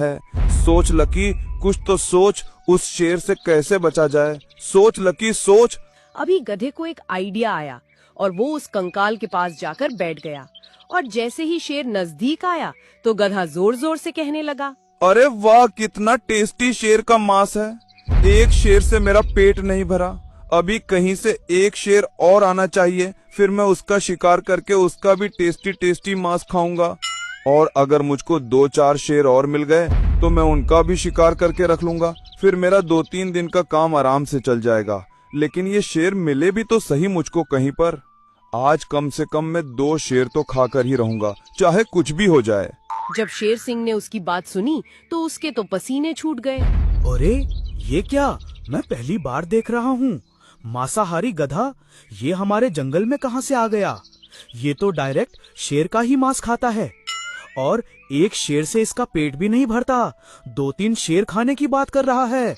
है। सोच लकी, कुछ तो सोच, उस शेर से कैसे बचा जाए। सोच लकी, सोच। अभी गधे को एक आइडिया आया और वो उस कंकाल के पास जाकर बैठ गया। और जैसे ही शेर नजदीक आया तो गधा जोर जोर से कहने लगा, अरे वाह, कितना टेस्टी शेर का मांस है। एक शेर से मेरा पेट नहीं भरा, अभी कहीं से एक शेर और आना चाहिए, फिर मैं उसका शिकार करके उसका भी टेस्टी टेस्टी मांस खाऊंगा। और अगर मुझको 2-4 शेर और मिल गए तो मैं उनका भी शिकार करके रख लूंगा, फिर मेरा 2-3 दिन का काम आराम से चल जाएगा। लेकिन ये शेर मिले भी तो सही मुझको कहीं पर। आज कम से कम मैं 2 शेर तो खाकर ही रहूंगा, चाहे कुछ भी हो जाए। जब शेर सिंह ने उसकी बात सुनी तो उसके तो पसीने छूट गए। अरे ये क्या, मैं पहली बार देख रहा हूँ। मांसाहारी गधा ये हमारे जंगल में कहाँ से आ गया? ये तो डायरेक्ट शेर का ही मांस खाता है। और एक शेर से इसका पेट भी नहीं भरता, 2-3 शेर खाने की बात कर रहा है।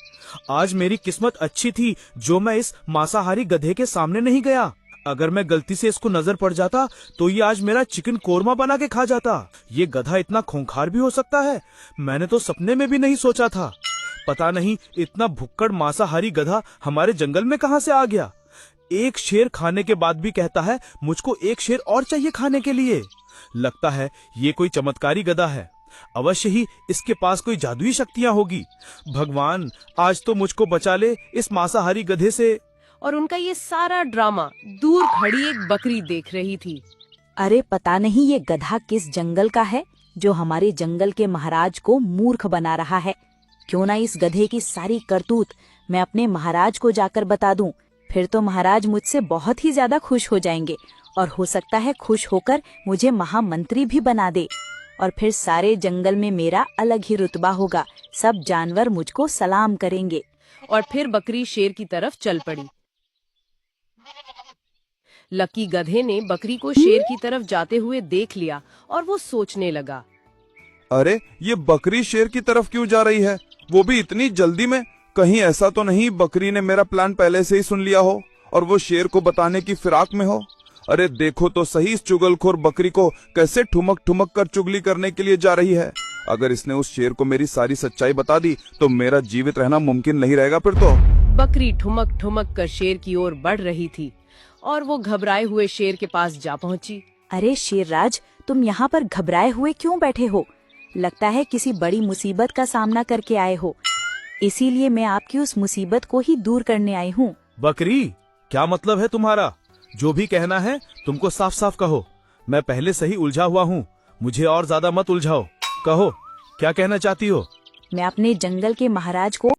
आज मेरी किस्मत अच्छी थी जो मैं इस मांसाहारी गधे के सामने नहीं गया। अगर मैं गलती से इसको नजर पड़ जाता तो ये आज मेरा चिकन कोरमा बना के खा जाता। ये गधा इतना खूंखार भी हो सकता है, मैंने तो सपने में भी नहीं सोचा था। पता नहीं इतना भुक्कड़ मांसाहारी गधा हमारे जंगल में कहां से आ गया। एक शेर खाने के बाद भी कहता है मुझको एक शेर और चाहिए खाने के लिए। लगता है ये कोई चमत्कारी गधा है, अवश्य ही इसके पास कोई जादुई शक्तियां होगी। भगवान, आज तो मुझको बचा ले इस मांसाहारी गधे से। और उनका ये सारा ड्रामा दूर खड़ी एक बकरी देख रही थी। अरे पता नहीं ये गधा किस जंगल का है जो हमारे जंगल के महाराज को मूर्ख बना रहा है। क्यों ना इस गधे की सारी करतूत मैं अपने महाराज को जाकर बता दूं, फिर तो महाराज मुझसे बहुत ही ज्यादा खुश हो जाएंगे और हो सकता है खुश होकर मुझे महामंत्री भी बना दे। और फिर सारे जंगल में मेरा अलग ही रुतबा होगा, सब जानवर मुझको सलाम करेंगे। और फिर बकरी शेर की तरफ चल पड़ी। लकी गधे ने बकरी को शेर की तरफ जाते हुए देख लिया और वो सोचने लगा, अरे ये बकरी शेर की तरफ क्यों जा रही है, वो भी इतनी जल्दी में? कहीं ऐसा तो नहीं बकरी ने मेरा प्लान पहले से ही सुन लिया हो और वो शेर को बताने की फिराक में हो। अरे देखो तो सही, इस चुगलखोर बकरी को कैसे ठुमक ठुमक कर चुगली करने के लिए जा रही है। अगर इसने उस शेर को मेरी सारी सच्चाई बता दी तो मेरा जीवित रहना मुमकिन नहीं रहेगा फिर तो। बकरी ठुमक ठुमक कर शेर की ओर बढ़ रही थी और वो घबराए हुए शेर के पास जा पहुंची। अरे शेरराज, तुम यहाँ पर घबराए हुए क्यों बैठे हो? लगता है किसी बड़ी मुसीबत का सामना करके आए हो, इसीलिए मैं आपकी उस मुसीबत को ही दूर करने आई हूँ। बकरी, क्या मतलब है तुम्हारा? जो भी कहना है तुमको साफ साफ कहो। मैं पहले से ही उलझा हुआ हूँ, मुझे और ज्यादा मत उलझाओ। कहो क्या कहना चाहती हो? मैं अपने जंगल के महाराज को